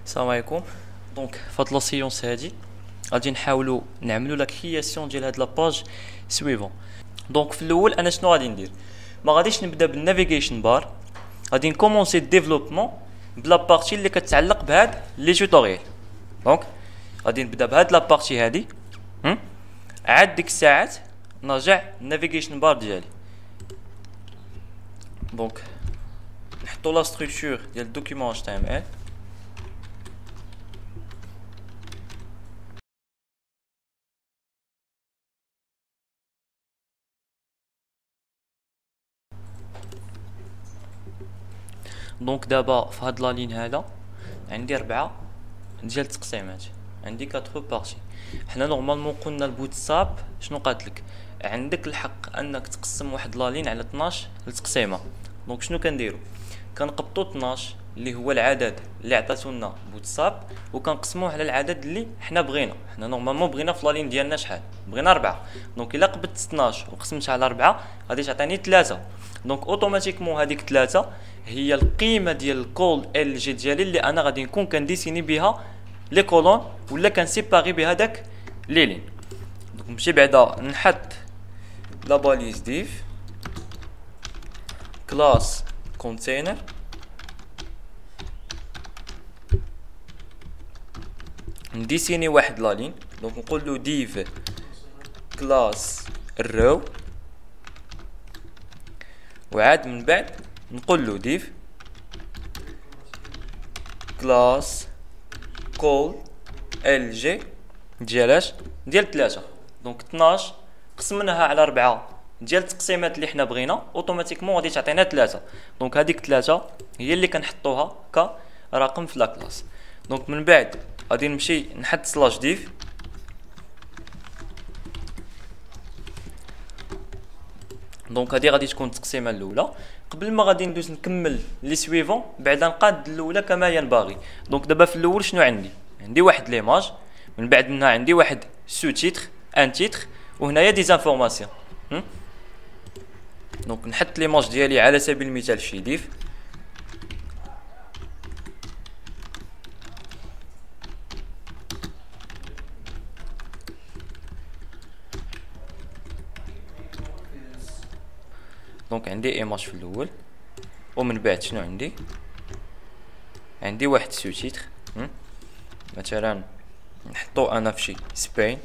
السلام عليكم. دونك فهاد لا سيونس هادي غادي نحاولوا نعملوا لا كرياسيون ديال هاد لاباج سويفون. دونك في الاول انا شنو غادي ندير؟ ما غاديش نبدا بالنافيغيشن بار، غادي نكومونسي الديفلوبمون بلا بارتي اللي كتعلق بهاد لي توتوريال. دونك غادي نبدا بهاد لا بارتي هادي، عاد ديك الساعات نرجع النافيغيشن بار ديالي. دونك نحطوا لا ستركتور ديال الدوكيومون HTML. دونك دابا في هاد لا لين هذا عندي 4 ديال التقسيمات، عندي 4 بارتي. حنا نورمالمون قلنا البوتساب شنو قالتلك؟ عندك الحق انك تقسم واحد لا لين على 12 التقسيمه. دونك شنو كنديرو؟ كنقبطو 12 اللي هو العدد اللي عطاتو لنا بوتساب، وكنقسموه على العدد اللي حنا بغينا. حنا نورمالمون بغينا في لا لين ديالنا شحال؟ بغينا 4. دونك الا قبضت 12 وقسمتها على 4 غادي تعطيني 3. دونك اوتوماتيكمون هذيك 3 هي القيمه ديال الكول ال جي ديالي اللي انا غادي نكون كنديسيني بها لي كولون ولا كنسيباري بها داك لي لين. دونك نمشي بعدا نحط لا باليز ديف كلاس كونتينر، نديسيني واحد لا لين. دونك نقول له ديف كلاس الرو، وعاد من بعد نقول له ديف كلاس كول ال جي ديالاش ديال 3. دونك 12 قسمناها على 4 ديال التقسيمات اللي حنا بغينا، اوتوماتيكمون غادي تعطينا 3. دونك هذيك 3 هي اللي كنحطوها كرقم في لا كلاس. دونك من بعد غادي نمشي نحط سلاش ديف دونك هذه غادي تكون التقسيمه الاولى. قبل ما غادي ندوز نكمل لي سويفون بعد نقاد الاولى كما ينبغي. دونك دابا في الاول شنو عندي واحد ليماج، من بعد منها عندي واحد سو تيتر ان تيتر، وهنايا دي زانفورماسيون. دونك نحط ليماج ديالي على سبيل المثال شي ديف، دونك عندي ايماج في الاول، ومن بعد شنو عندي واحد سو تيتر. مثلا نحطو انا في شي سبين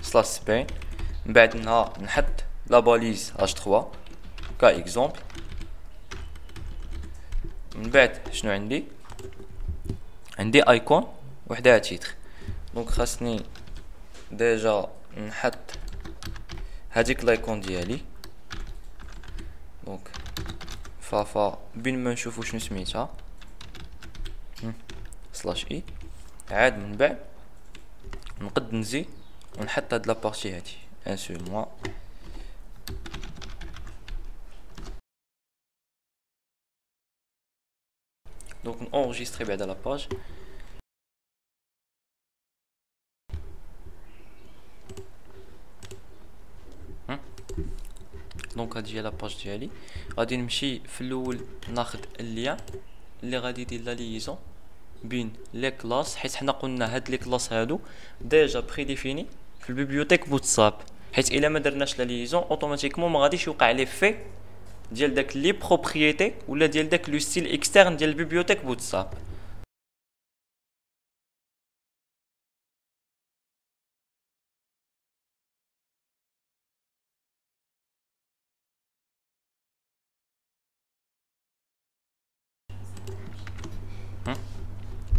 سلاش سبين، من بعد منها نحط لا باليز اش 3 كا اكزومبل. من بعد شنو عندي ايكون وحدها تيتر. دونك خاصني ديجا نحط هذيك لايكون ديالي. دونك فافا بين ما نشوفو شنو سميتها سلاش اي. عاد من بعد نقد نزيد ونحط هاد لابارتي هادي ان سو موا. دونك نونجستري بعدا لاباج. دونك هادي هي لاباج ديالي. غادي نمشي في الاول ناخد اللين اللي غادي يدير لا ليزون بين لي كلاس، حيت حنا قلنا هاد لي كلاس هادو ديجا بري ديفيني في البيبليوتيك بوتساب، حيت الا ما درناش لا ليزون اوتوماتيكمون ما غاديش يوقع لي في ديال داك لي بروبريتي ولا ديال داك لو ستيل اكسترن ديال البيبليوتيك بوتساب.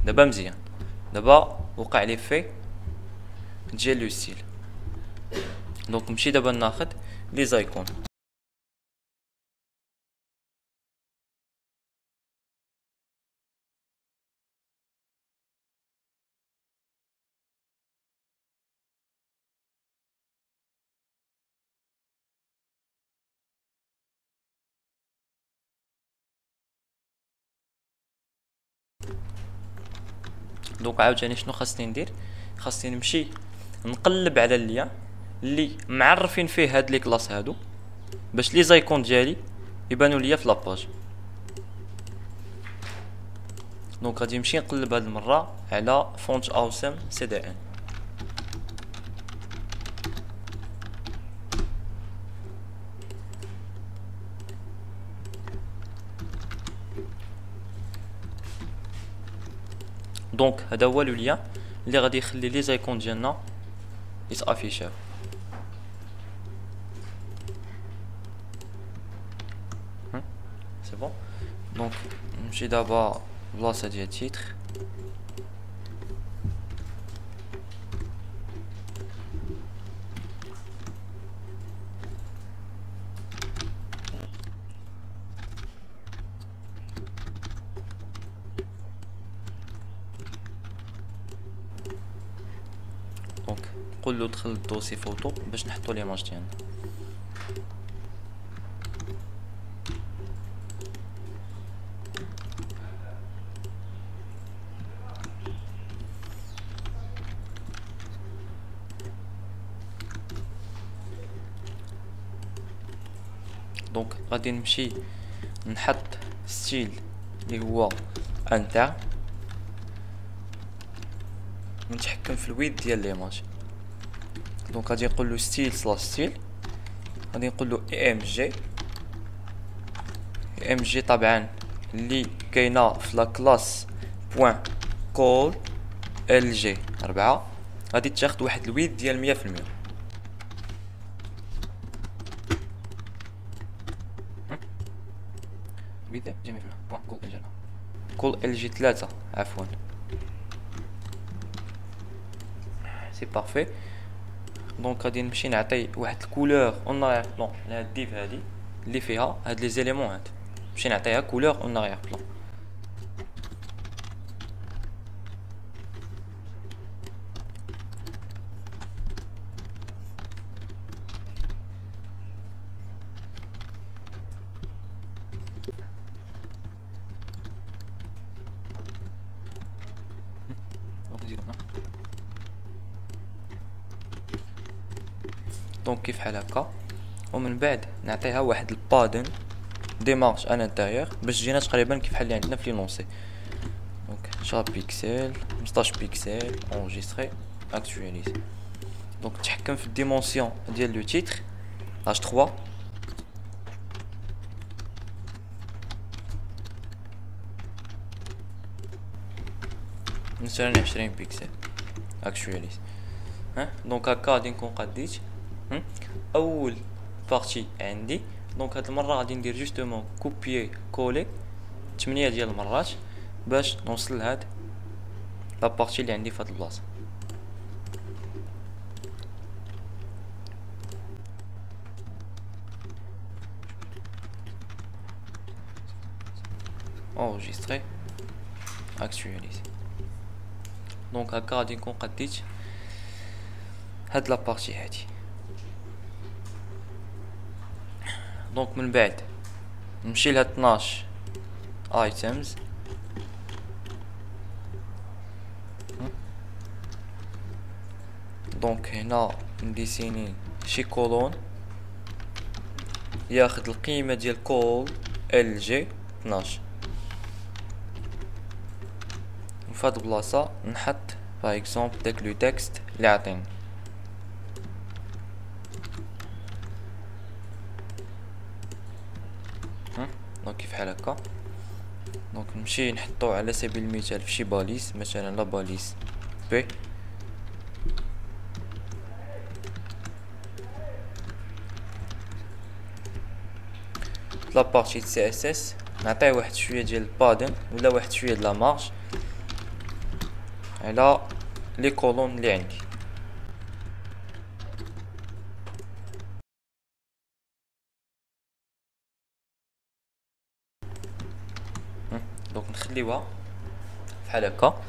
دابا مزيان، دابا وقع لي في ديال لو ستيل. دونك نمشي دابا ناخد لي زايكون. دونك عاوتاني شنو خاصني ندير؟ خاصني نمشي نقلب على اللين اللي معرفين فيه هاد لي كلاس هادو باش لي زايكون ديالي يبانوا ليا في لاباج. دونك غادي نمشي نقلب هاد المره على فونت اوسم سي دي ان. دونك هذا هو لو ليان اللي غادي يخلي لي زايكون ديالنا يتافيشاو. سي بون. دونك نمشي دابا بلاصه ديال تيتر. دونك نقول له دخل الدوسي فوتو باش نحطو ليماج ديالنا. دونك غادي نمشي نحط ستيل اللي هو انتر، نتحكم في الويد ديال ليماج. دونك غادي نقول له ستيل سلاش ستيل، غادي نقول له ام جي طبعا اللي كاينه في لا كلاس بوين كول ال جي 4. غادي تاخد واحد الويد ديال 100%. ويد جي 100% بوين كول ال جي 3 عفوا. سي بارفي. دونك غادي نمشي نعطي واحد الكولور اون اريير بلون لهاد الديف هادي اللي فيها هاد لي زيليمون هاد، نمشي نعطيها كولور اون اريير بلون. دونك كيف بحال هكا، ومن بعد نعطيها واحد البادن ديمارش ان انتيريور باش تجينا تقريبا كيف بحال اللي عندنا في لونسي. دونك شاب بيكسل 15 بيكسل انجستري اكtualize. دونك نتحكم في الديمونسيون ديال لو تيتر لاج 3. مثلا 20 بيكسل اكtualize. دونك هكا غادي نكون قديت اول بارتي عندي. دونك هاد المره غادي ندير جوستومون كوبيي كولي 8 ديال المرات باش نوصل لهاد لا بارتي اللي عندي في هاد البلاصه. enregistrer actualiser. دونك هكا غادي نكون قديت هاد لا بارتي هادي. دونك من بعد نمشي لهاد 12 ايتمز. دونك هنا نديسيني شي كولون ياخد القيمة ديال كول ال جي 12. وفي هاد البلاصة نحط باغ اكزومبل داك لو تكست اللي عطيني. دونك كيف بحال هكا. دونك نمشي نحطو على سبيل المثال في شي باليس، مثلا لا باليس بي. لا بارتي سي اس اس نعطيه واحد شويه ديال البادن ولا واحد شويه د لا مارج على لي كولون اللي عندي. دونك نخليوها بحال هكا.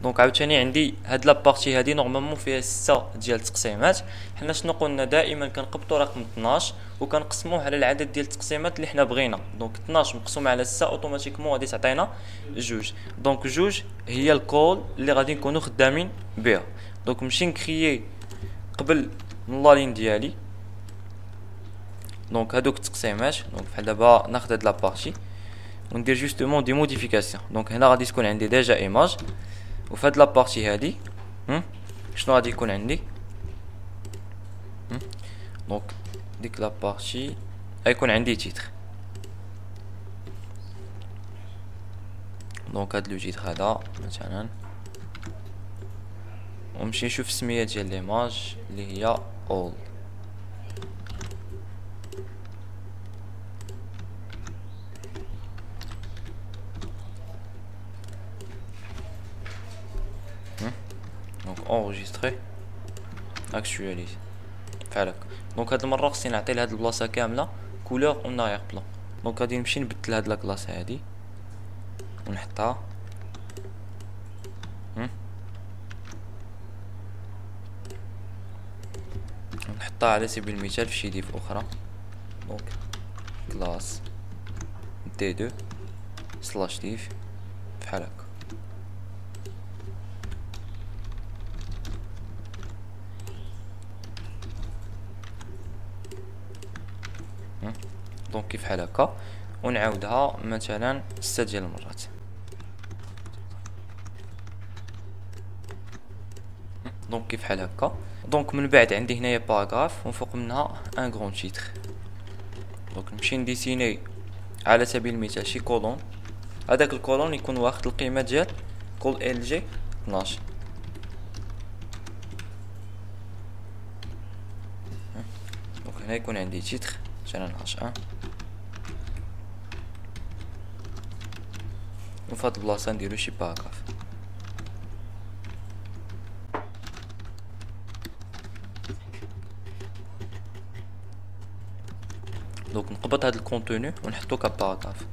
دونك عاوتاني عندي هاد لابارتي هادي نورمالمون فيها 6 ديال التقسيمات. حنا شنو قلنا دائما كنقبطوا رقم 12 وكنقسموه على العدد ديال التقسيمات اللي حنا بغينا. دونك 12 مقسوم على 6 اوتوماتيكمون غادي تعطينا جوج. دونك جوج هي الكول اللي غادي نكونوا خدامين بها. دونك نمشي نكريي قبل من لا لين ديالي دونك هادوك التقسيمات. دونك بحال دابا ناخذ هاد لابارتي وندير جوستومون دي موديفيكاسيون. دونك هنا غادي تكون عندي ديجا ايماج، وفي هاد لابارتي هادي شنو غادي يكون عندي؟ دونك ديك لابارتي غيكون عندي تيتر. دونك هاد لو تيتر هذا مثلا، ونمشي نشوف السميه ديال ليماج اللي هي all. دونك انجستري اكtualiser بحال هكا. دونك هاد المره خصني نعطي لهاد البلاصه كامله كولور اون اغير بلان. دونك غادي نمشي نبدل هاد لا كلاس هادي ونحطها نحطها على سبيل المثال في شي ديف اخرى. دونك كلاس دي 2 سلاش ديف بحال هكا. دونك كيف بحال هكا، ونعاودها مثلا 6 ديال المرات. دونك كيف بحال هكا. دونك من بعد عندي هنايا باراغراف وفوق منها ان غرون تيتر. دونك نمشي نديسيني على سبيل المثال شي كولون. هذاك الكولون يكون واخد القيمه ديال كول ال جي 12. دونك هنا يكون عندي تيتر مثلا h1، وفي هاد البلاصه نديرو شي باراغراف. دونك نقبض هاد الكونتوني ونحطو كباراغراف.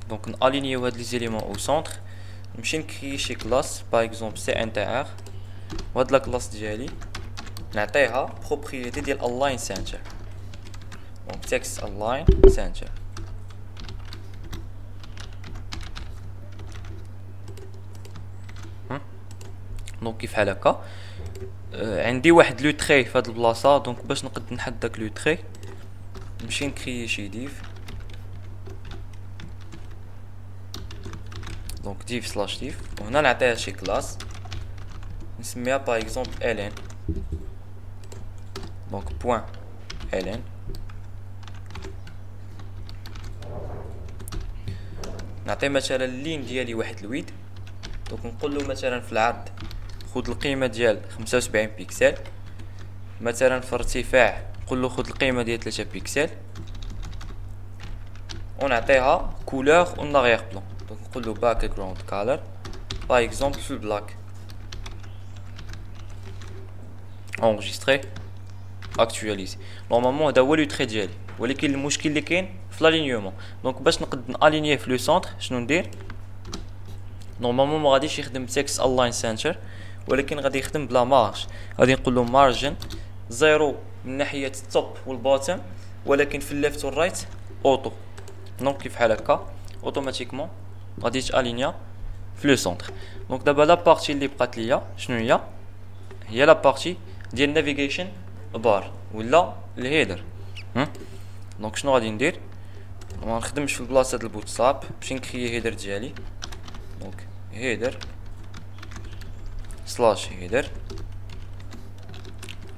دونك نالينيو هاد لي زيليمون او سونتر. نمشي نكري شي كلاس باغ اكزومبل سي انتر، وهاد لا كلاس ديالي نعطيها بروبريتي ديال الاين سنتر. دونك تكست الاين سنتر. دونك كيف بحال هكا. عندي واحد لو تري في هاد البلاصه. دونك باش نقد نحط داك لو تري نمشي نكري شي ديف. دونك ديف سلاش ديف، وهنا نعطيها شي كلاس نسميها باغ اكزومبل الين. دونك بوين الين. نعطي مثلا اللين ديالي واحد الويد. دونك نقول له مثلا في العرض خذ القيمه ديال 75 بيكسل، مثلا في الارتفاع نقول له خذ القيمه ديال 3 بيكسل، ونعطيها كولور اون اغير بلون. دونك نقول له باك جراوند كولر باغ اكزومبل في البلاك. انجستري اكtualiser. نورمالمون هذا هو لو تري ديالي، ولكن المشكل اللي كاين في لالينيومون. دونك باش نقد نالينيه في لو سونتر شنو ندير؟ نورمالمون ما غاديش يخدم تكست الاين سنتر، ولكن غادي يخدم بلا مارج. غادي نقول له مارجن زيرو من ناحيه التوب والبوتم، ولكن في الليفت والرايت اوتو. دونك كيف بحال هكا اوتوماتيكمون غادي تالينيا في لو سونتر. دونك دابا لا بارتي اللي بقات ليا شنو هي؟ هي لا بارتي ديال نافيغيشن بار ولا الهيدر. دونك شنو غادي ندير؟ ما نخدمش في البلاصه ديال البوتستراب، باش نكري هيدر ديالي. دونك هيدر سلاش هيدر،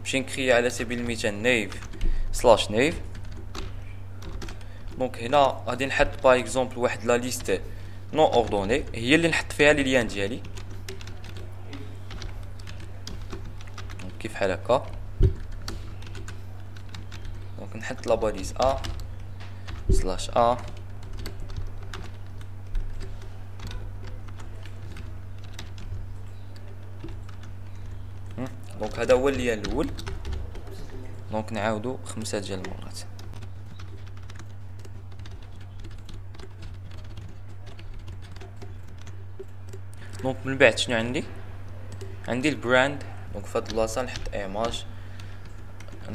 باش نكري على سبيل المثال نيف سلاش نيف. دونك هنا غادي نحط باغ اكزومبل واحد لا ليست نو اوردوني هي اللي نحط فيها لي ليان ديالي. دونك كيف بحال هكا. دونك نحط لا باليز ا سلاش ا، دونك هذا هو الليان الاول. دونك نعاودو 5 ديال المرات. دونك من بعد شنو عندي البراند. دونك في هاد البلاصه نحط ايماج،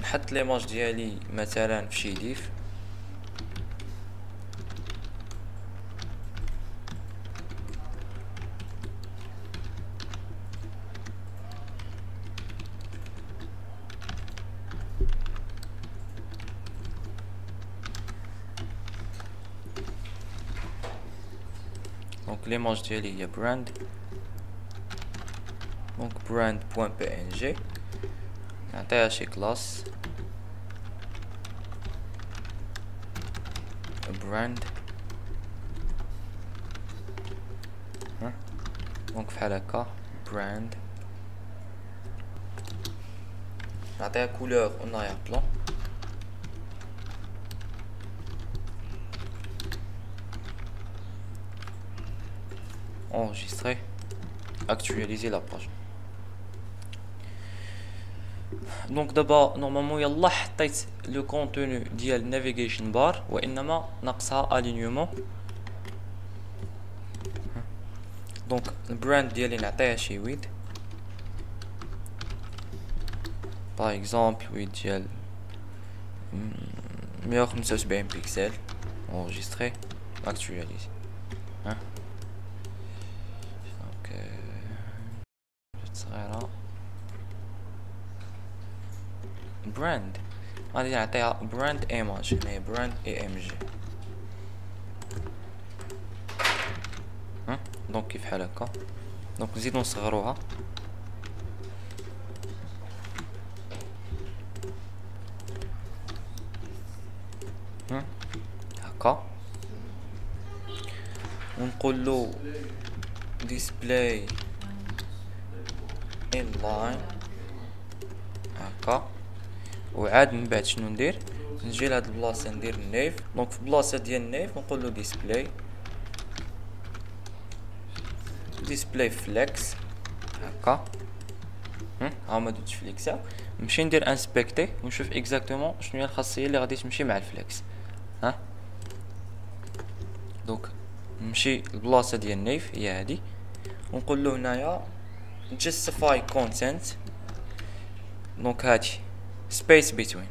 نحط ليماج ديالي مثلا في شي ديف. دونك ليماج ديالي هي براند، دونك براند بوان بي ان جي، نعطيها شي كلاس براند، دونك بحال هكا براند، نعطيها كولور اوناير بلون، enregistrer, actualiser la page. Donc d'abord normalement يلا حطيت le contenu ديال navigation bar وانما ناقصها alignement. donc البراند ديالي نعطيها شي ويد par exemple ويد ديال 175 بيكسل، enregistrer, actualiser. صغيرة براند غادي نعطيها براند ايماج، هنايا براند اي ام جي. دونك كيف بحال هكا، دونك نزيدو نصغروها هكا، ونقولو ديسبلاي inline هكا. وعاد من بعد شنو ندير، نجي لهاد البلاصه ندير النيف، دونك في البلاصه ديال النيف نقولو ديسبلاي فليكس هكا. ها ما درتش فليكسا، نمشي ندير انسبكتي ونشوف اكزاكتومون شنو هي الخاصيه اللي غادي تمشي مع الفليكس. دونك نمشي البلاصه ديال النيف هي هادي، ونقول له هنايا justify content، دونك هادي space between،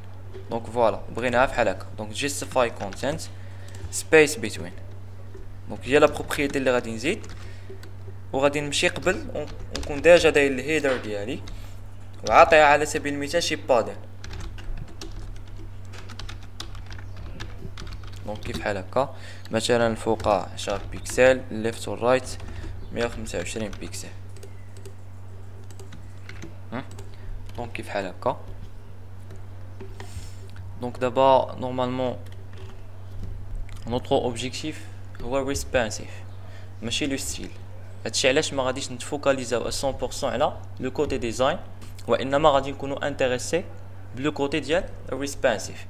دونك فوالا بغيناها بحال هكا، دونك justify content space between، دونك هي لا بروبريتي اللي غادي نزيد. وغادي نمشي قبل ونكون ديجا داير الهيدر ديالي وعاطيها على سبيل المثال شي بادن، دونك كيف بحال هكا مثلا الفوقا 10 بيكسل، ليفت والرايت 125 بيكسل. دونك كيف بحال هكا. دونك دابا نورمالمون نوترو اوبجيكتيف هو ريسبونسيف ماشي لو ستيل. هادشي علاش ما غاديش نتفوكاليزاو 100% على لو كوتي ديزاين، وانما غادي نكونوا انتريسي بلو كوتي ديال الريسبونسيف.